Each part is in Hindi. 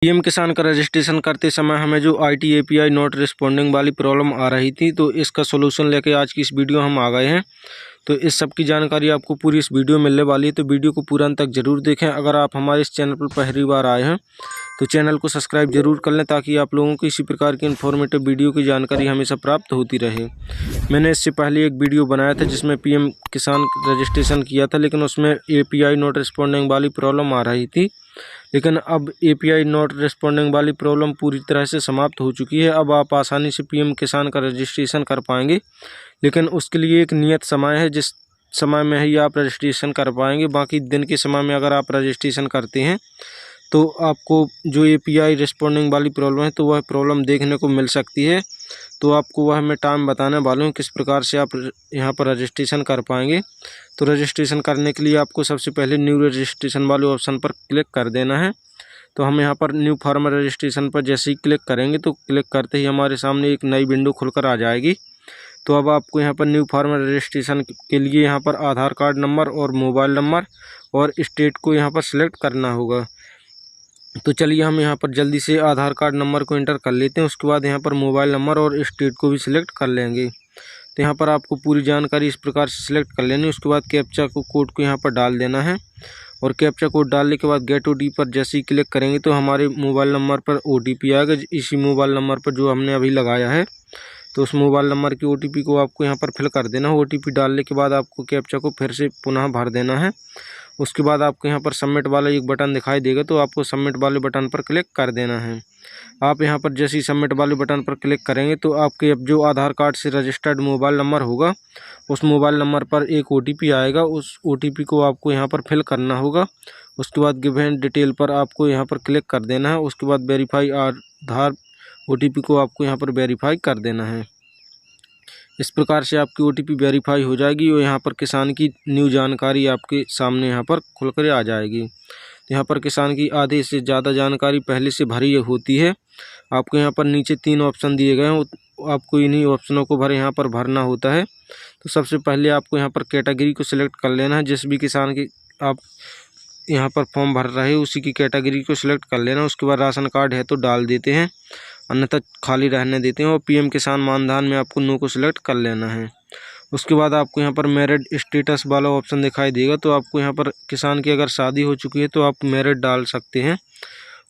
पीएम किसान का रजिस्ट्रेशन करते समय हमें जो आईटी एपीआई नॉट रिस्पॉन्डिंग वाली प्रॉब्लम आ रही थी, तो इसका सोल्यूशन लेके आज की इस वीडियो हम आ गए हैं। तो इस सब की जानकारी आपको पूरी इस वीडियो में मिलने वाली है, तो वीडियो को पूरा अंत तक जरूर देखें। अगर आप हमारे इस चैनल पर पहली बार आए हैं तो चैनल को सब्सक्राइब जरूर कर लें, ताकि आप लोगों को इसी प्रकार की इन्फॉर्मेटिव वीडियो की जानकारी हमेशा प्राप्त होती रहे। मैंने इससे पहले एक वीडियो बनाया था जिसमें पीएम किसान रजिस्ट्रेशन किया था, लेकिन उसमें एपीआई नॉट रिस्पॉन्डिंग वाली प्रॉब्लम आ रही थी। लेकिन अब एपीआई नॉट रिस्पॉन्डिंग वाली प्रॉब्लम पूरी तरह से समाप्त हो चुकी है। अब आप आसानी से पीएम किसान का रजिस्ट्रेशन कर पाएंगे, लेकिन उसके लिए एक नियत समय है, जिस समय में ही आप रजिस्ट्रेशन कर पाएंगे। बाकी दिन के समय में अगर आप रजिस्ट्रेशन करते हैं तो आपको जो एपीआई रिस्पॉन्डिंग वाली प्रॉब्लम है, तो वह प्रॉब्लम देखने को मिल सकती है। तो आपको वह मैं टाइम बताने वाला हूँ किस प्रकार से आप यहाँ पर रजिस्ट्रेशन कर पाएंगे। तो रजिस्ट्रेशन करने के लिए आपको सबसे पहले न्यू रजिस्ट्रेशन वाले ऑप्शन पर क्लिक कर देना है। तो हम यहाँ पर न्यू फार्मर रजिस्ट्रेशन पर जैसे ही क्लिक करेंगे, तो क्लिक करते ही हमारे सामने एक नई विंडो खुलकर आ जाएगी। तो अब आपको यहाँ पर न्यू फार्मर रजिस्ट्रेशन के लिए यहाँ पर आधार कार्ड नंबर और मोबाइल नंबर और स्टेट को यहाँ पर सिलेक्ट करना होगा। तो चलिए हम यहाँ पर जल्दी से आधार कार्ड नंबर को एंटर कर लेते हैं। उसके बाद यहाँ पर मोबाइल नंबर और स्टेट को भी सिलेक्ट कर लेंगे। तो यहाँ पर आपको पूरी जानकारी इस प्रकार से सिलेक्ट कर लेनी है। उसके बाद कैप्चा कोड को यहाँ पर डाल देना है, और कैप्चा कोड डालने के बाद गेट ओटीपी पर जैसे ही क्लिक करेंगे तो हमारे मोबाइल नंबर पर ओटीपी आएगा। इसी मोबाइल नंबर पर जो हमने अभी लगाया है, तो उस मोबाइल नंबर की ओटीपी को आपको यहाँ पर फिल कर देना है। ओटीपी डालने के बाद आपको कैप्चा को फिर से पुनः भर देना है। उसके बाद आपको यहाँ पर सबमिट वाला एक बटन दिखाई देगा, तो आपको सबमिट वाले बटन पर क्लिक कर देना है। आप यहाँ पर जैसे ही सबमिट वाले बटन पर क्लिक करेंगे तो आपके अब जो आधार कार्ड से रजिस्टर्ड मोबाइल नंबर होगा, उस मोबाइल नंबर पर एक ओटीपी आएगा। उस ओटीपी को आपको यहाँ पर फिल करना होगा। उसके बाद गिवन डिटेल पर आपको यहाँ पर क्लिक कर देना है। उसके बाद वेरीफाई आधार ओटीपी को आपको यहाँ पर वेरीफाई कर देना है। इस प्रकार से आपकी ओटीपी वेरीफाई हो जाएगी और यहाँ पर किसान की न्यू जानकारी आपके सामने यहाँ पर खुलकर आ जाएगी। तो यहाँ पर किसान की आधे से ज़्यादा जानकारी पहले से भरी होती है। आपको यहाँ पर नीचे 3 ऑप्शन दिए गए हैं, आपको इन्हीं ऑप्शनों को यहाँ पर भरना होता है। तो सबसे पहले आपको यहाँ पर कैटेगरी को सिलेक्ट कर लेना है। जिस भी किसान की आप यहाँ पर फॉर्म भर रहे हैं उसी की कैटेगरी को सिलेक्ट कर लेना। उसके बाद राशन कार्ड है तो डाल देते हैं, अन्यथा खाली रहने देते हैं। और पीएम किसान मानधन में आपको नो को सिलेक्ट कर लेना है। उसके बाद आपको यहाँ पर मैरिड स्टेटस वाला ऑप्शन दिखाई देगा, तो आपको यहाँ पर किसान की अगर शादी हो चुकी है तो आप मैरिड डाल सकते हैं।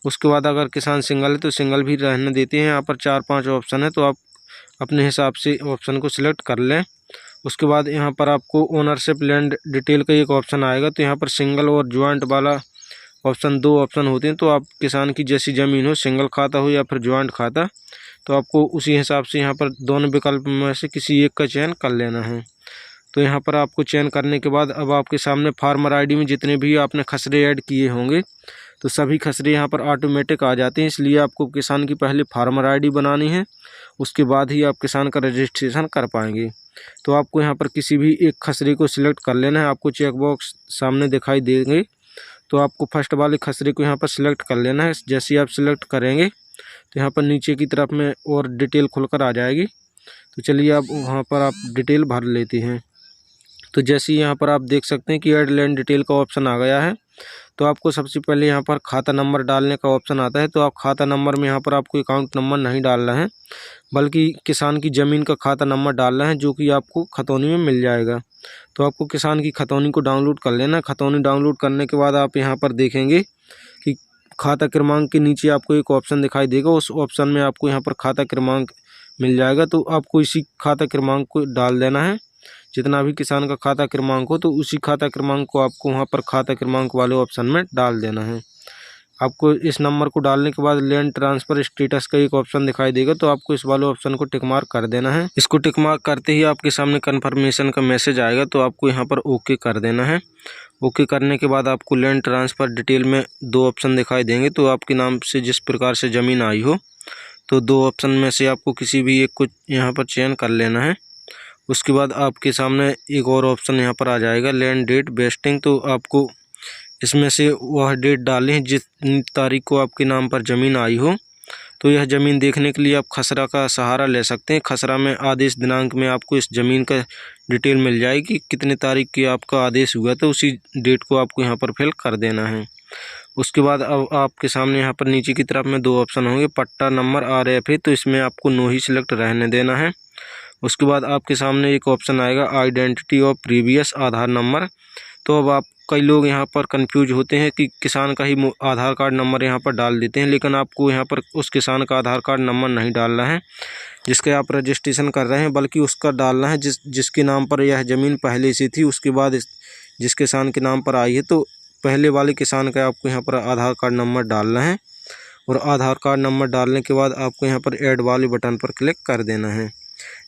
उसके बाद अगर किसान सिंगल है तो सिंगल भी रहने देते हैं। यहाँ पर 4-5 ऑप्शन है, तो आप अपने हिसाब से ऑप्शन को सिलेक्ट कर लें। उसके बाद यहाँ पर आपको ओनरशिप लैंड डिटेल का एक ऑप्शन आएगा, तो यहाँ पर सिंगल और ज्वाइंट वाला ऑप्शन 2 ऑप्शन होते हैं। तो आप किसान की जैसी ज़मीन हो, सिंगल खाता हो या फिर ज्वाइंट खाता, तो आपको उसी हिसाब से यहाँ पर दोनों विकल्प में से किसी एक का चयन कर लेना है। तो यहाँ पर आपको चयन करने के बाद अब आपके सामने फार्मर आईडी में जितने भी आपने खसरे ऐड किए होंगे, तो सभी खसरे यहाँ पर ऑटोमेटिक आ जाते हैं। इसलिए आपको किसान की पहले फार्मर आईडी बनानी है, उसके बाद ही आप किसान का रजिस्ट्रेशन कर पाएंगे। तो आपको यहाँ पर किसी भी एक खसरे को सिलेक्ट कर लेना है। आपको चेक बॉक्स सामने दिखाई देंगे, तो आपको फर्स्ट वाले खसरे को यहाँ पर सिलेक्ट कर लेना है। जैसे ही आप सिलेक्ट करेंगे तो यहाँ पर नीचे की तरफ में और डिटेल खुलकर आ जाएगी। तो चलिए अब वहाँ पर आप डिटेल भर लेते हैं। तो जैसे ही यहाँ पर आप देख सकते हैं कि ऐड लैंड डिटेल का ऑप्शन आ गया है, तो आपको सबसे पहले यहाँ पर खाता नंबर डालने का ऑप्शन आता है। तो आप खाता नंबर में यहाँ पर आपको अकाउंट नंबर नहीं डालना है, बल्कि किसान की ज़मीन का खाता नंबर डालना है, जो कि आपको खतौनी में मिल जाएगा। तो आपको किसान की खतौनी को डाउनलोड कर लेना। खतौनी डाउनलोड करने के बाद आप यहाँ पर देखेंगे कि खाता क्रमांक के नीचे आपको एक ऑप्शन दिखाई देगा। उस ऑप्शन में आपको यहाँ पर खाता क्रमांक मिल जाएगा। तो आपको इसी खाता क्रमांक को डाल देना है। जितना भी किसान का खाता क्रमांक हो, तो उसी खाता क्रमांक को आपको वहाँ पर खाता क्रमांक वाले ऑप्शन में डाल देना है। आपको इस नंबर को डालने के बाद लैंड ट्रांसफ़र स्टेटस का एक ऑप्शन दिखाई देगा, तो आपको इस वाले ऑप्शन को टिक मार्क कर देना है। इसको टिक मार्क करते ही आपके सामने कन्फर्मेशन का मैसेज आएगा, तो आपको यहाँ पर ओके कर देना है। ओके करने के बाद आपको लैंड ट्रांसफ़र डिटेल में 2 ऑप्शन दिखाई देंगे। तो आपके नाम से जिस प्रकार से ज़मीन आई हो, तो 2 ऑप्शन में से आपको किसी भी एक को यहाँ पर चयन कर लेना है। उसके बाद आपके सामने एक और ऑप्शन यहाँ पर आ जाएगा, लैंड डेट वेस्टिंग। तो आपको इसमें से वह डेट डालें जिस तारीख को आपके नाम पर ज़मीन आई हो। तो यह ज़मीन देखने के लिए आप खसरा का सहारा ले सकते हैं। खसरा में आदेश दिनांक में आपको इस ज़मीन का डिटेल मिल जाएगी, कितने तारीख की आपका आदेश हुआ, तो उसी डेट को आपको यहाँ पर फिल कर देना है। उसके बाद अब आपके सामने यहाँ पर नीचे की तरफ में 2 ऑप्शन होंगे, पट्टा नंबर RFA, तो इसमें आपको नो ही सिलेक्ट रहने देना है। उसके बाद आपके सामने एक ऑप्शन आएगा identity of previous Aadhaar number. तो अब आप कई लोग यहाँ पर कंफ्यूज होते हैं कि किसान का ही आधार कार्ड नंबर यहाँ पर डाल देते हैं, लेकिन आपको यहाँ पर उस किसान का आधार कार्ड नंबर नहीं डालना है जिसके आप रजिस्ट्रेशन कर रहे हैं, बल्कि उसका डालना है जिसके नाम पर यह ज़मीन पहले से थी। उसके बाद जिस किसान के नाम पर आई है, तो पहले वाले किसान का आपको यहाँ पर आधार कार्ड नंबर डालना है। और आधार कार्ड नंबर डालने के बाद आपको यहाँ पर ऐड वाले बटन पर क्लिक कर देना है।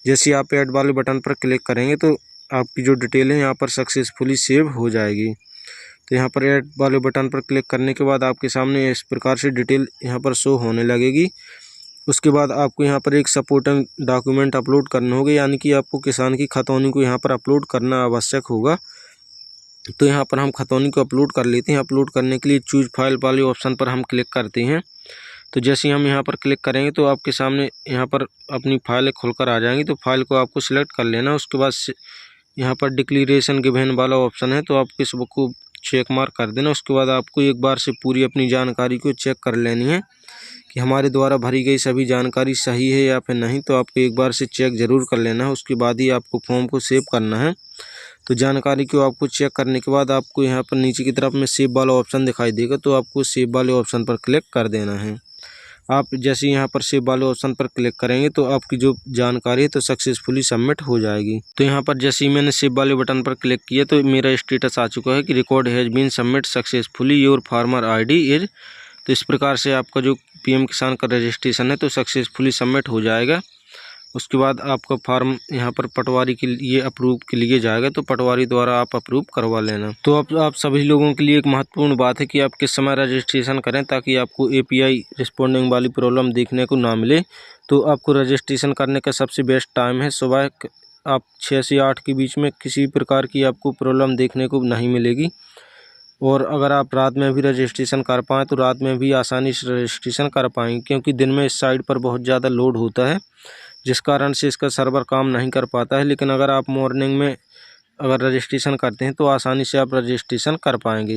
जैसे आप ऐड वाले बटन पर क्लिक करेंगे तो आपकी जो डिटेल है यहाँ पर सक्सेसफुली सेव हो जाएगी। तो यहाँ पर ऐड वाले बटन पर क्लिक करने के बाद आपके सामने इस प्रकार से डिटेल यहाँ पर शो होने लगेगी। उसके बाद आपको यहाँ पर एक सपोर्टिंग डॉक्यूमेंट अपलोड करने होंगे, यानी कि आपको किसान की खतौनी को यहाँ पर अपलोड करना आवश्यक होगा। तो यहाँ पर हम खतौनी को अपलोड कर लेते हैं। अपलोड करने के लिए चूज फाइल वाले ऑप्शन पर हम क्लिक करते हैं। तो जैसे ही हम यहाँ पर क्लिक करेंगे तो आपके सामने यहाँ पर अपनी फाइल खुलकर आ जाएंगी। तो फाइल को आपको सिलेक्ट कर लेना। उसके बाद यहाँ पर डिक्लेरेशन गिवन वाला ऑप्शन है, तो आप इस को चेक मार्क कर देना। उसके बाद आपको एक बार से पूरी अपनी जानकारी को चेक कर लेनी है कि हमारे द्वारा भरी गई सभी जानकारी सही है या फिर नहीं। तो आपको एक बार से चेक ज़रूर कर लेना है, उसके बाद ही आपको फॉर्म को सेव करना है। तो जानकारी को आपको चेक करने के बाद आपको यहाँ पर नीचे की तरफ में सेव वाला ऑप्शन दिखाई देगा, तो आपको सेव वाले ऑप्शन पर क्लिक कर देना है। आप जैसे यहाँ पर सेव वाले ऑप्शन पर क्लिक करेंगे तो आपकी जो जानकारी है तो सक्सेसफुली सबमिट हो जाएगी। तो यहाँ पर जैसे ही मैंने सेव वाले बटन पर क्लिक किया तो मेरा स्टेटस आ चुका है कि record has been submit successfully, your farmer ID is. तो इस प्रकार से आपका जो PM किसान का रजिस्ट्रेशन है तो सक्सेसफुली सबमिट हो जाएगा। उसके बाद आपका फॉर्म यहाँ पर पटवारी के लिए अप्रूव के लिए जाएगा, तो पटवारी द्वारा आप अप्रूव करवा लेना। तो अब आप सभी लोगों के लिए एक महत्वपूर्ण बात है कि आप किस समय रजिस्ट्रेशन करें ताकि आपको API रिस्पॉन्डिंग वाली प्रॉब्लम देखने को ना मिले। तो आपको रजिस्ट्रेशन करने का सबसे बेस्ट टाइम है सुबह आप 6 से 8 के बीच में, किसी प्रकार की आपको प्रॉब्लम देखने को नहीं मिलेगी। और अगर आप रात में भी रजिस्ट्रेशन कर पाएँ तो रात में भी आसानी से रजिस्ट्रेशन कर पाएंगे, क्योंकि दिन में इस साइट पर बहुत ज़्यादा लोड होता है जिस कारण से इसका सर्वर काम नहीं कर पाता है। लेकिन अगर आप मॉर्निंग में अगर रजिस्ट्रेशन करते हैं तो आसानी से आप रजिस्ट्रेशन कर पाएंगे।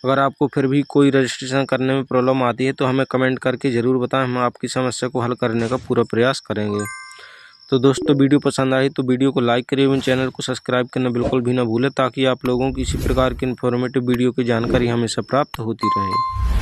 अगर आपको फिर भी कोई रजिस्ट्रेशन करने में प्रॉब्लम आती है तो हमें कमेंट करके ज़रूर बताएं, हम आपकी समस्या को हल करने का पूरा प्रयास करेंगे। तो दोस्तों वीडियो पसंद आई तो वीडियो को लाइक करें एवं चैनल को सब्सक्राइब करना बिल्कुल भी ना भूलें, ताकि आप लोगों की इसी प्रकार की इन्फॉर्मेटिव वीडियो की जानकारी हमेशा प्राप्त होती रहे।